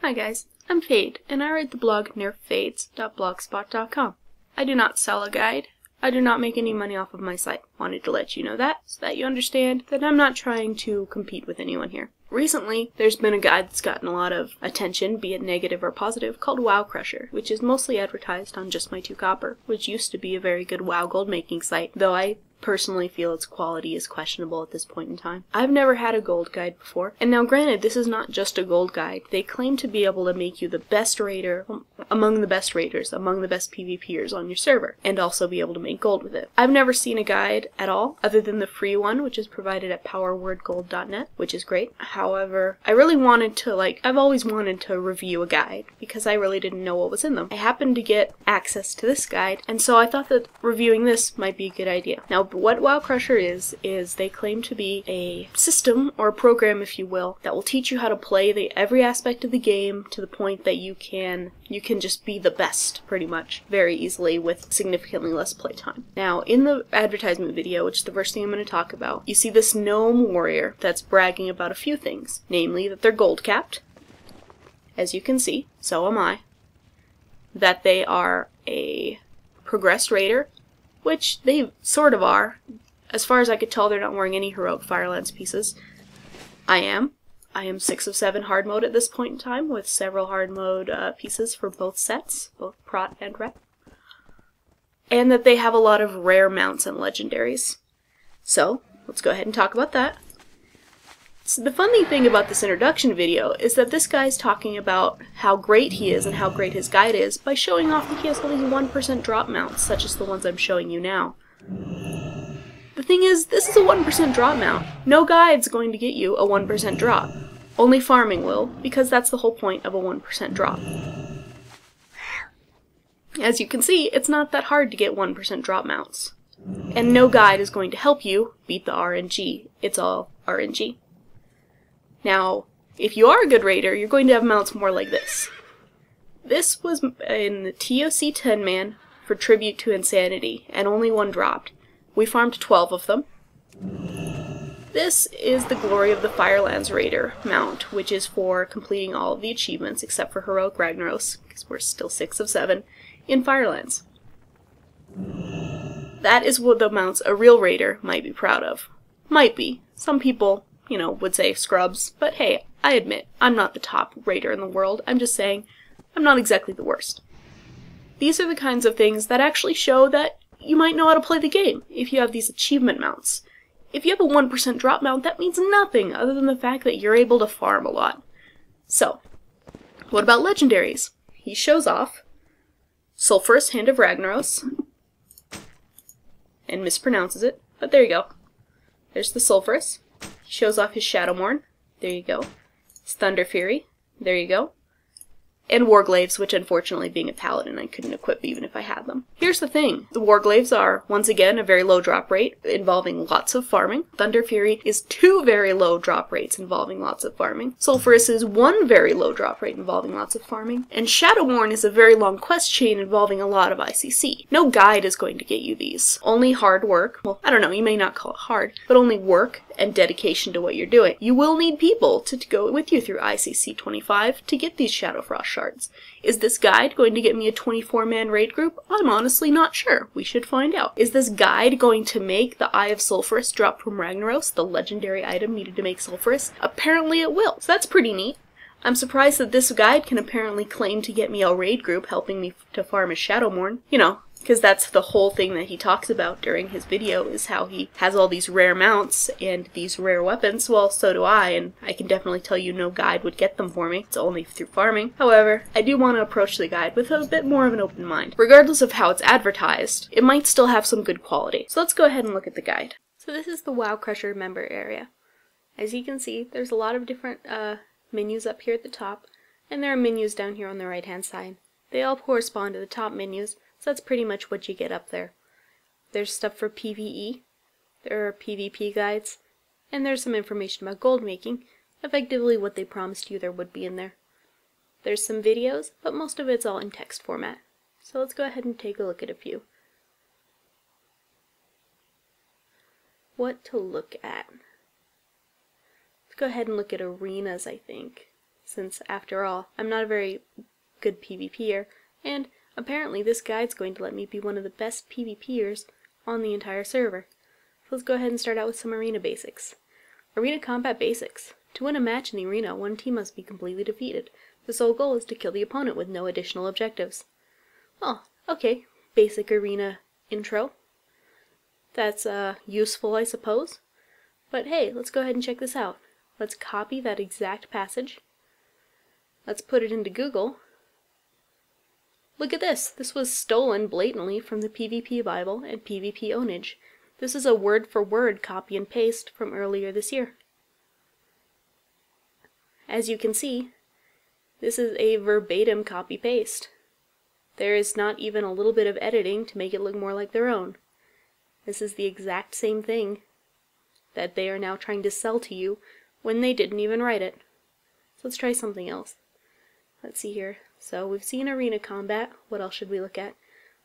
Hi guys, I'm Fade, and I write the blog nerffades.blogspot.com. I do not sell a guide. I do not make any money off of my site. Wanted to let you know that, so that you understand that I'm not trying to compete with anyone here. Recently, there's been a guide that's gotten a lot of attention, be it negative or positive, called WoW Crusher, which is mostly advertised on Just My 2 Copper, which used to be a very good WoW gold making site, though I personally feel its quality is questionable at this point in time. I've never had a gold guide before, and now granted, this is not just a gold guide. They claim to be able to make you the best raider, among the best raiders, among the best PvPers on your server, and also be able to make gold with it. I've never seen a guide at all, other than the free one, which is provided at powerwordgold.net, which is great. However, I really wanted to, I've always wanted to review a guide, because I really didn't know what was in them. I happened to get access to this guide, and so I thought that reviewing this might be a good idea. Now, what WoW Crusher is they claim to be a system, or a program if you will, that will teach you how to play every aspect of the game to the point that you can just be the best, pretty much, very easily with significantly less playtime. Now, in the advertisement video, which is the first thing I'm going to talk about, you see this gnome warrior that's bragging about a few things, namely that they're gold capped, as you can see, so am I, that they are a progressed raider, which they sort of are. As far as I could tell, they're not wearing any heroic Firelance pieces. I am 6 of 7 hard mode at this point in time, with several hard mode pieces for both sets, both Prot and Rep. And that they have a lot of rare mounts and legendaries. So, let's go ahead and talk about that. So the funny thing about this introduction video is that this guy's talking about how great he is and how great his guide is by showing off that he has all these 1% drop mounts, such as the ones I'm showing you now. The thing is, this is a 1% drop mount. No guide's going to get you a 1% drop. Only farming will, because that's the whole point of a 1% drop. As you can see, it's not that hard to get 1% drop mounts. And no guide is going to help you beat the RNG. It's all RNG. Now, if you are a good raider, you're going to have mounts more like this. This was in the TOC 10-man for Tribute to Insanity, and only one dropped. We farmed 12 of them. This is the Glory of the Firelands Raider mount, which is for completing all of the achievements except for Heroic Ragnaros, because we're still 6 of 7, in Firelands. That is what the mounts a real raider might be proud of. Might be. Some people, would say scrubs, but hey, I admit, I'm not the top raider in the world. I'm just saying, I'm not exactly the worst. These are the kinds of things that actually show that you might know how to play the game, if you have these achievement mounts. If you have a 1% drop mount, that means nothing other than the fact that you're able to farm a lot. So, what about legendaries? He shows off Sulphurous Hand of Ragnaros, and mispronounces it, but there you go. There's the Sulphurous. He shows off his Shadowmourne. There you go. His Thunder Fury. There you go. And Warglaives, which unfortunately being a paladin I couldn't equip even if I had them. Here's the thing. The Warglaives are, once again, a very low drop rate, involving lots of farming. Thunder Fury is 2 very low drop rates involving lots of farming. Sulphurous is 1 very low drop rate involving lots of farming. And Shadowmourne is a very long quest chain involving a lot of ICC. No guide is going to get you these. Only hard work, well, I don't know, you may not call it hard, but only work and dedication to what you're doing. You will need people to go with you through ICC 25 to get these Shadowfrost shards. Is this guide going to get me a 24-man raid group? I'm honestly not sure. We should find out. Is this guide going to make the Eye of Sulphurous drop from Ragnaros, the legendary item needed to make Sulphurous? Apparently it will, so that's pretty neat. I'm surprised that this guide can apparently claim to get me a raid group helping me to farm a Shadowmourne. Because that's the whole thing that he talks about during his video, is how he has all these rare mounts and these rare weapons. Well, so do I, and I can definitely tell you no guide would get them for me. It's only through farming. However, I do want to approach the guide with a bit more of an open mind. Regardless of how it's advertised, it might still have some good quality. So let's go ahead and look at the guide. So this is the WoW Crusher member area. As you can see, there's a lot of different menus up here at the top, and there are menus down here on the right-hand side. They all correspond to the top menus, so that's pretty much what you get up there. There's stuff for PvE, there are PvP guides, and there's some information about gold making, effectively what they promised you there would be in there. There's some videos, but most of it's all in text format. So let's go ahead and take a look at a few. What to look at? Let's go ahead and look at arenas, I think. since after all, I'm not a very good PvPer, and apparently this guide's going to let me be one of the best PvPers on the entire server. So let's go ahead and start out with some arena basics. Arena combat basics. To win a match in the arena, one team must be completely defeated. The sole goal is to kill the opponent with no additional objectives. Oh, okay. Basic arena intro. That's useful, I suppose. But hey, let's go ahead and check this out. Let's copy that exact passage. Let's put it into Google. Look at this. This was stolen blatantly from the PvP Bible and PvP Ownage. This is a word-for-word copy and paste from earlier this year. As you can see, this is a verbatim copy-paste. There is not even a little bit of editing to make it look more like their own. This is the exact same thing that they are now trying to sell to you when they didn't even write it. So let's try something else. Let's see here. So we've seen arena combat. What else should we look at?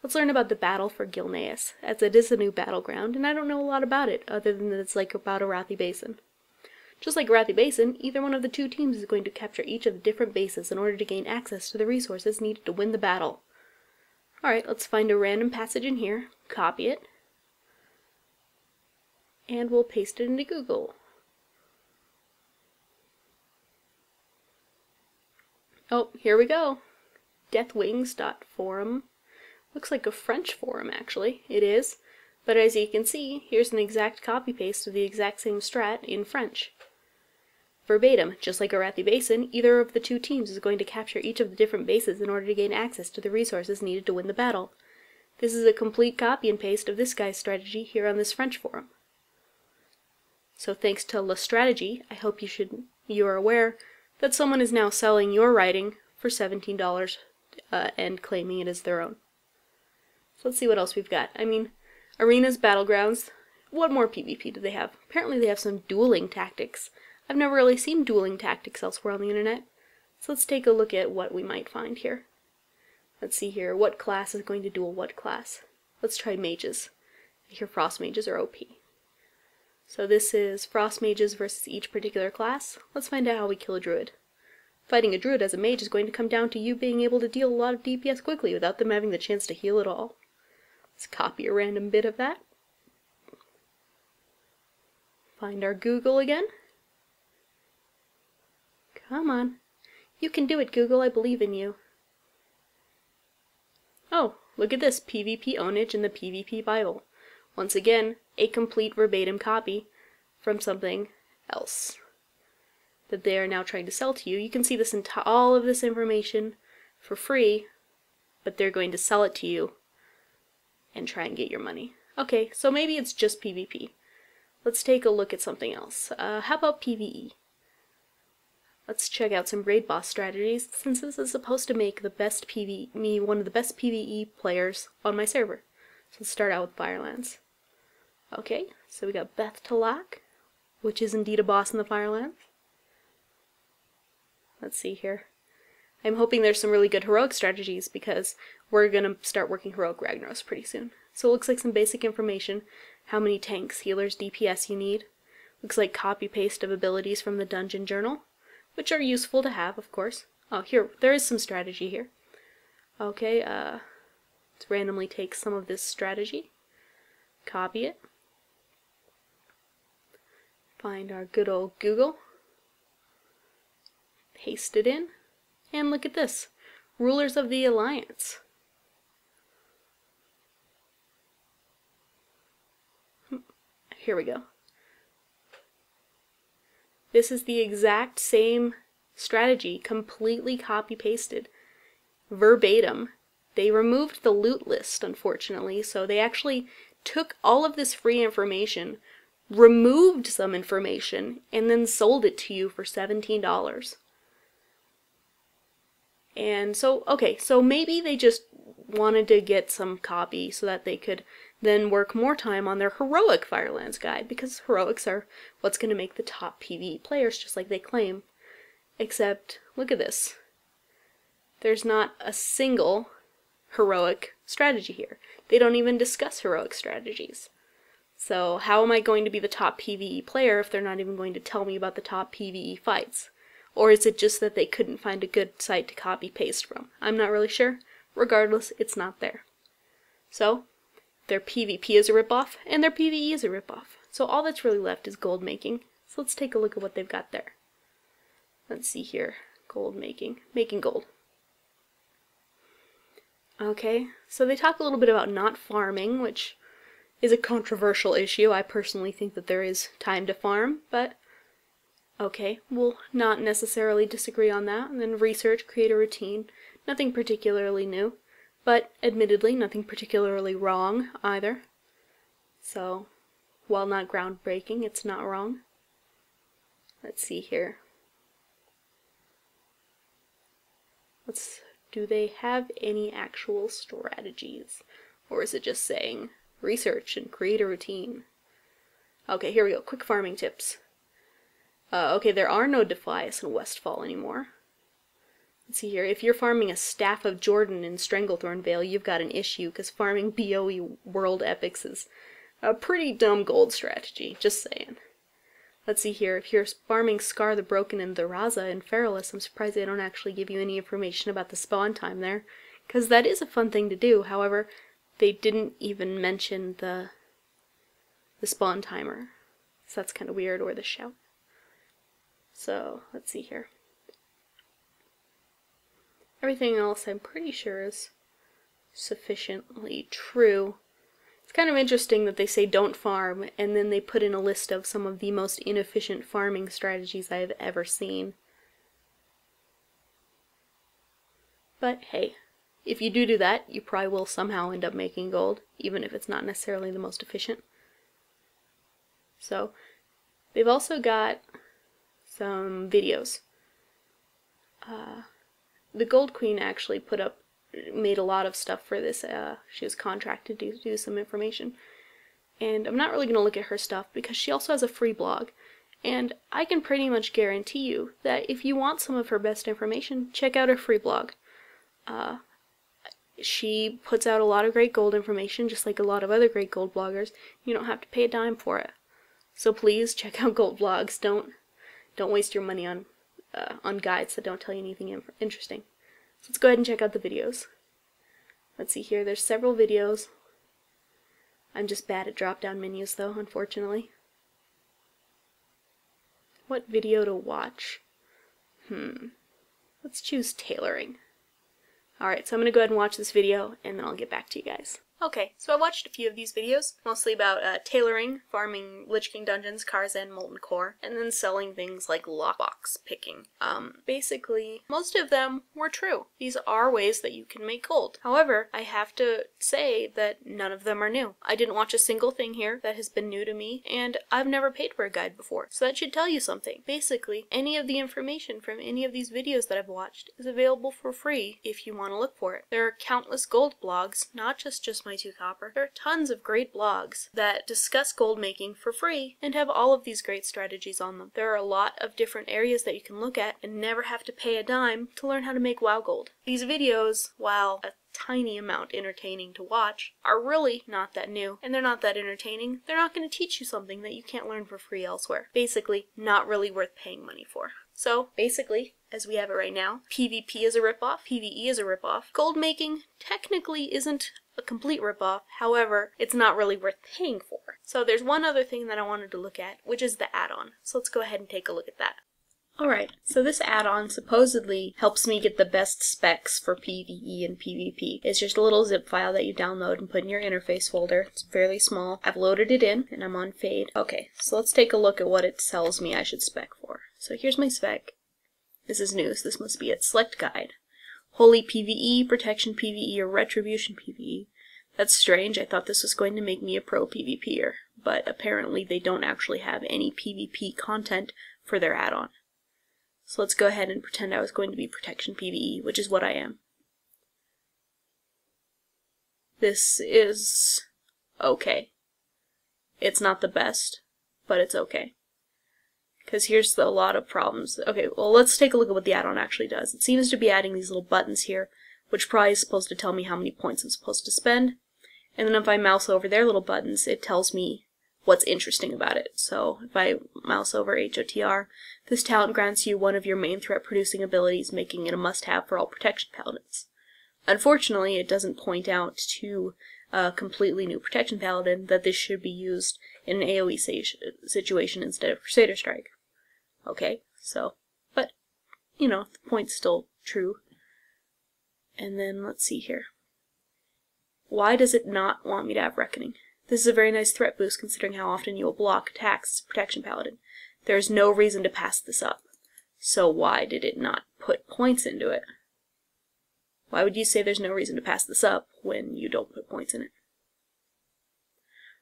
Let's learn about the battle for Gilneas, as it is a new battleground, and I don't know a lot about it, other than that it's like about Arathi Basin. Just like Arathi Basin, either one of the two teams is going to capture each of the different bases in order to gain access to the resources needed to win the battle. Alright, let's find a random passage in here, copy it, and we'll paste it into Google. Oh, here we go. Deathwings.forum. Looks like a French forum, actually. It is. But as you can see, here's an exact copy-paste of the exact same strat in French. Verbatim, just like Arathi Basin, either of the two teams is going to capture each of the different bases in order to gain access to the resources needed to win the battle. This is a complete copy and paste of this guy's strategy here on this French forum. So thanks to La Strategy, I hope you are aware that someone is now selling your writing for $17 and claiming it as their own. So let's see what else we've got. I mean, arenas, battlegrounds. What more PvP do they have? Apparently they have some dueling tactics. I've never really seen dueling tactics elsewhere on the internet. So let's take a look at what we might find here. Let's see here. What class is going to duel what class? Let's try mages. I hear frost mages are OP. So this is frost mages versus each particular class. Let's find out how we kill a druid. Fighting a druid as a mage is going to come down to you being able to deal a lot of DPS quickly without them having the chance to heal at all. Let's copy a random bit of that. Find our Google again. Come on. You can do it, Google. I believe in you. Oh, look at this. PvP Ownage in the PvP Bible. Once again, a complete verbatim copy from something else that they are now trying to sell to you. You can see this all of this information for free, but they're going to sell it to you and try and get your money. Okay, so maybe it's just PvP. Let's take a look at something else. How about PvE? Let's check out some raid boss strategies, since this is supposed to make me one of the best PvE players on my server. So let's start out with Firelands. Okay, so we got Beth Talak, which is indeed a boss in the Firelands. Let's see here. I'm hoping there's some really good heroic strategies because we're going to start working heroic Ragnaros pretty soon. So it looks like some basic information, how many tanks, healers, DPS you need. Looks like copy-paste of abilities from the dungeon journal, which are useful to have, of course. Oh, here, there is some strategy here. Okay, let's randomly take some of this strategy, copy it, find our good old Google, paste it in, and look at this. Rulers of the Alliance. Here we go. This is the exact same strategy, completely copy-pasted, verbatim. They removed the loot list, unfortunately, so they actually took all of this free information, removed some information, and then sold it to you for $17. And so, okay, so maybe they just wanted to get some copy so that they could then work more time on their heroic Firelands guide, because heroics are what's going to make the top PvE players, just like they claim. Except, look at this. There's not a single heroic strategy here. They don't even discuss heroic strategies. So how am I going to be the top PvE player if they're not even going to tell me about the top PvE fights? Or is it just that they couldn't find a good site to copy-paste from? I'm not really sure. Regardless, it's not there. So, their PvP is a ripoff, and their PvE is a ripoff. So all that's really left is gold making. So let's take a look at what they've got there. Let's see here. Gold making. Making gold. Okay, so they talk a little bit about not farming, which is a controversial issue. I personally think that there is time to farm, but okay, we'll not necessarily disagree on that. And then research, create a routine. Nothing particularly new, but admittedly nothing particularly wrong either. So, while not groundbreaking, it's not wrong. Let's see here. Do they have any actual strategies? Or is it just saying research and create a routine? Okay, here we go. Quick farming tips. Okay, there are no Defias and Westfall anymore. Let's see here. If you're farming a Staff of Jordan in Stranglethorn Vale, you've got an issue, because farming BOE World Epics is a pretty dumb gold strategy. Just saying. Let's see here. If you're farming Scar the Broken and the Raza in Feralus, I'm surprised they don't actually give you any information about the spawn time there, because that is a fun thing to do. However, they didn't even mention the spawn timer. So that's kind of weird, or the shout. So, let's see here. Everything else I'm pretty sure is sufficiently true. It's kind of interesting that they say don't farm, and then they put in a list of some of the most inefficient farming strategies I have ever seen. But hey, if you do that, you probably will somehow end up making gold, even if it's not necessarily the most efficient. So, they've also got some videos. The Gold Queen actually made a lot of stuff for this. She was contracted to do some information. And I'm not really going to look at her stuff because she also has a free blog. And I can pretty much guarantee you that if you want some of her best information, check out her free blog. She puts out a lot of great gold information, just like a lot of other great gold bloggers. You don't have to pay a dime for it. So please check out gold blogs. Don't waste your money on guides that don't tell you anything interesting. So let's go ahead and check out the videos. Let's see here, there's several videos. I'm just bad at drop-down menus though, unfortunately. What video to watch? Let's choose tailoring. Alright, so I'm going to go ahead and watch this video, and then I'll get back to you guys. Okay, so I watched a few of these videos, mostly about tailoring, farming Lich King dungeons, Karzan, Molten Core, and then selling things like lockbox picking. Basically, most of them were true. These are ways that you can make gold. However, I have to say that none of them are new. I didn't watch a single thing here that has been new to me, and I've never paid for a guide before, so that should tell you something. Basically, any of the information from any of these videos that I've watched is available for free if you want to look for it. There are countless gold blogs, not just My 2 Copper. There are tons of great blogs that discuss gold making for free and have all of these great strategies on them. There are a lot of different areas that you can look at and never have to pay a dime to learn how to make WoW gold. These videos, while a tiny amount entertaining to watch, are really not that new, and they're not that entertaining. They're not going to teach you something that you can't learn for free elsewhere. Basically, not really worth paying money for. So, basically, as we have it right now, PvP is a ripoff, PvE is a ripoff. Gold making technically isn't a complete ripoff, however, it's not really worth paying for. So there's one other thing that I wanted to look at, which is the add-on. So let's go ahead and take a look at that. Alright, so this add-on supposedly helps me get the best specs for PvE and PvP. It's just a little zip file that you download and put in your interface folder. It's fairly small. I've loaded it in, and I'm on Fade. Okay, so let's take a look at what it tells me I should spec for. So here's my spec. This is new, so this must be it. Select Guide. Holy PvE, Protection PvE, or Retribution PvE. That's strange. I thought this was going to make me a pro PvPer, but apparently they don't actually have any PvP content for their add-on. So let's go ahead and pretend I was going to be Protection PvE, which is what I am. This is okay. It's not the best, but it's okay. Because here's a lot of problems. Okay, well, let's take a look at what the add-on actually does. It seems to be adding these little buttons here, which probably is supposed to tell me how many points I'm supposed to spend. And then if I mouse over their little buttons, it tells me what's interesting about it. So if I mouse over HOTR, this talent grants you one of your main threat-producing abilities, making it a must-have for all protection paladins. Unfortunately, it doesn't point out to a completely new protection paladin that this should be used in an AoE situation instead of Crusader Strike. Okay, so, but, you know, the point's still true. And then, let's see here. Why does it not want me to have Reckoning? This is a very nice threat boost considering how often you will block attacks as a protection paladin. There is no reason to pass this up. So why did it not put points into it? Why would you say there's no reason to pass this up when you don't put points in it?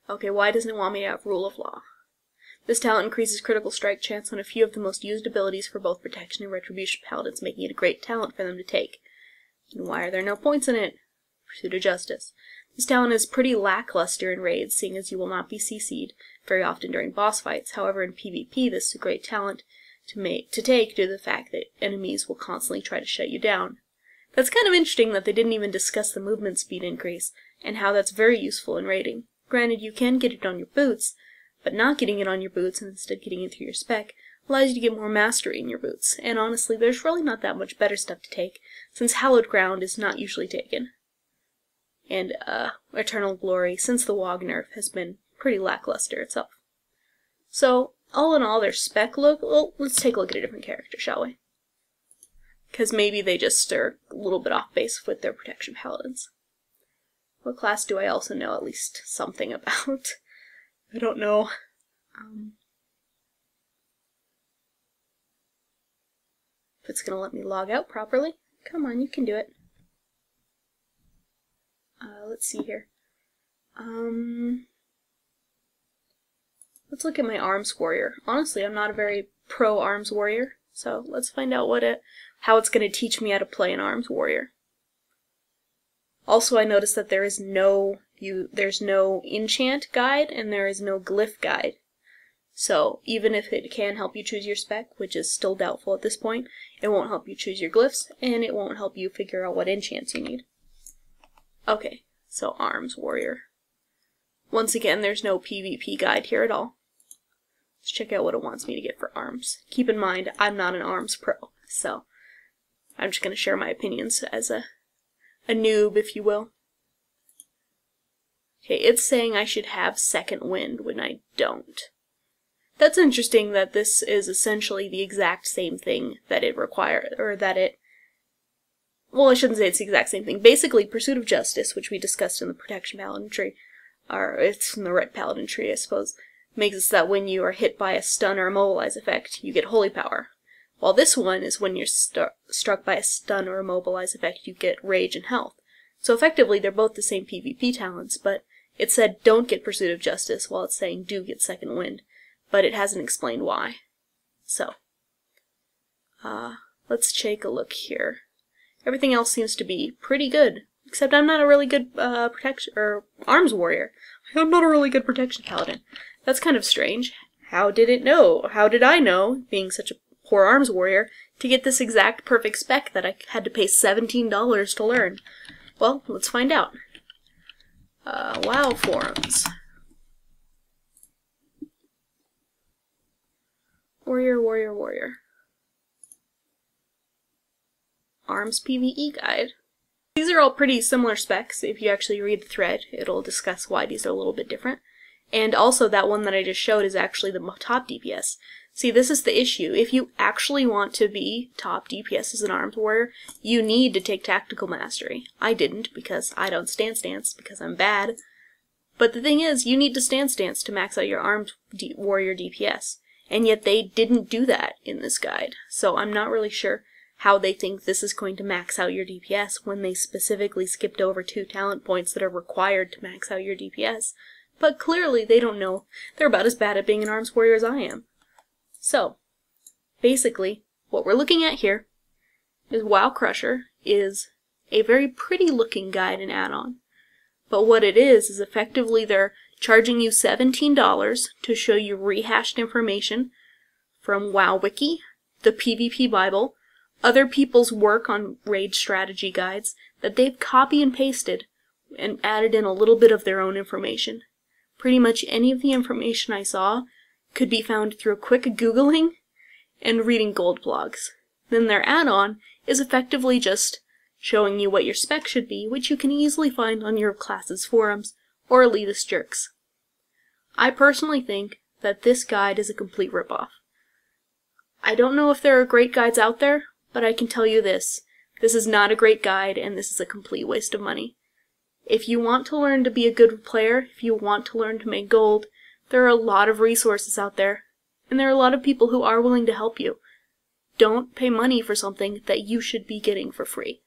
Okay, why doesn't it want me to have Rule of Law? This talent increases critical strike chance on a few of the most used abilities for both protection and retribution paladins, making it a great talent for them to take. And why are there no points in it? Pursuit of Justice. This talent is pretty lackluster in raids, seeing as you will not be CC'd very often during boss fights. However, in PvP, this is a great talent to take due to the fact that enemies will constantly try to shut you down. That's kind of interesting that they didn't even discuss the movement speed increase, and how that's very useful in raiding. Granted, you can get it on your boots, but not getting it on your boots and instead getting it through your spec allows you to get more mastery in your boots. And honestly, there's really not that much better stuff to take, since Hallowed Ground is not usually taken. And Eternal Glory, since the WoW nerf, has been pretty lackluster itself. So, all in all, their spec look, well, let's take a look at a different character, shall we? Because maybe they just are a little bit off base with their protection paladins. What class do I also know at least something about? I don't know. If it's going to let me log out properly. Come on, you can do it. Let's see here. Let's look at my Arms Warrior. Honestly, I'm not a very pro Arms Warrior, so let's find out how it's going to teach me how to play an Arms Warrior. Also, I noticed that there's no enchant guide and there is no glyph guide. So, even if it can help you choose your spec, which is still doubtful at this point, it won't help you choose your glyphs, and it won't help you figure out what enchants you need. Okay, so Arms Warrior. Once again, there's no PvP guide here at all. Let's check out what it wants me to get for arms. Keep in mind, I'm not an arms pro, so I'm just going to share my opinions as a noob, if you will. Okay, it's saying I should have Second Wind when I don't. That's interesting that this is essentially the exact same thing that it requires, or that it... Well, I shouldn't say it's the exact same thing. Basically, Pursuit of Justice, which we discussed in the Protection Paladin tree, or it's in the Red Paladin tree, I suppose, makes it so that when you are hit by a stun or immobilize effect, you get Holy Power. While this one is when you're struck by a stun or immobilize effect, you get Rage and Health. So effectively, they're both the same PvP talents, but it said don't get Pursuit of Justice, while it's saying do get Second Wind. But it hasn't explained why. So, let's take a look here. Everything else seems to be pretty good, except I'm not a really good Arms Warrior. I'm not a really good protection paladin. That's kind of strange. How did it know? How did I know, being such a poor Arms Warrior, to get this exact perfect spec that I had to pay $17 to learn? Well, let's find out. WoW forums. Warrior. Arms PvE guide. These are all pretty similar specs. If you actually read the thread, it'll discuss why these are a little bit different. And also, that one that I just showed is actually the top DPS. See, this is the issue. If you actually want to be top DPS as an Arms Warrior, you need to take Tactical Mastery. I didn't, because I don't stance, because I'm bad. But the thing is, you need to stance to max out your Arms Warrior DPS. And yet they didn't do that in this guide. So I'm not really sure how they think this is going to max out your DPS when they specifically skipped over 2 talent points that are required to max out your DPS. But clearly they don't know. They're about as bad at being an Arms Warrior as I am. So, basically, what we're looking at here is WoW Crusher is a very pretty looking guide and add-on. But what it is effectively they're charging you $17 to show you rehashed information from WoW Wiki, the PvP Bible, other people's work on raid strategy guides that they've copy and pasted and added in a little bit of their own information. pretty much any of the information I saw could be found through a quick Googling and reading gold blogs. Then their add-on is effectively just showing you what your spec should be, which you can easily find on your class's forums or elitist jerks. I personally think that this guide is a complete ripoff. I don't know if there are great guides out there, but I can tell you this. This is not a great guide, and this is a complete waste of money. If you want to learn to be a good player, if you want to learn to make gold, there are a lot of resources out there, and there are a lot of people who are willing to help you. Don't pay money for something that you should be getting for free.